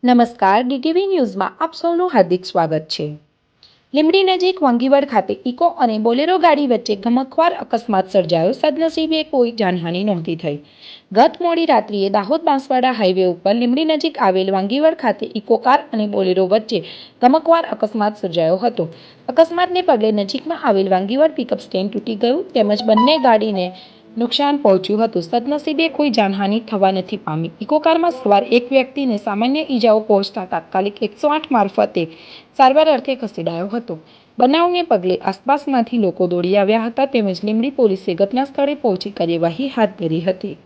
નમસ્કાર, ડીટીવી ન્યૂઝમાં આપ સૌનું હાર્દિક સ્વાગત છે. લીંબડી નજીક વાંગીવડ ખાતે ઇકો અને બોલેરો ગાડી વચ્ચે ગમખ્વાર અકસ્માત સર્જાયો. સદનસીબે કોઈ જાનહાનિ નહોતી થઈ. ગત મોડી રાત્રિએ દાહોદ બાંસવાડા હાઈવે ઉપર લીંબડી નજીક આવેલ વાંગીવડ ખાતે ઇકો કાર અને બોલેરો વચ્ચે ગમખ્વાર અકસ્માત સર્જાયો હતો. અકસ્માતને પગલે નજીકમાં આવેલ વાંગીવડ પિકઅપ સ્ટેન્ડ તૂટી ગયું તેમજ બંને ગાડીને નુકસાન પહોંચ્યું હતું. સદનસીબે કોઈ જાનહાનિ થવા નથી પામી. ઇકો કારમાં સવાર એક વ્યક્તિને સામાન્ય ઈજાઓ પહોંચતા તાત્કાલિક 108 મારફતે સારવાર અર્થે ખસેડાયો હતો. બનાવને પગલે આસપાસમાંથી લોકો દોડી આવ્યા હતા તેમજ લીંબડી પોલીસે ઘટના સ્થળે પહોંચી કાર્યવાહી હાથ ધરી હતી.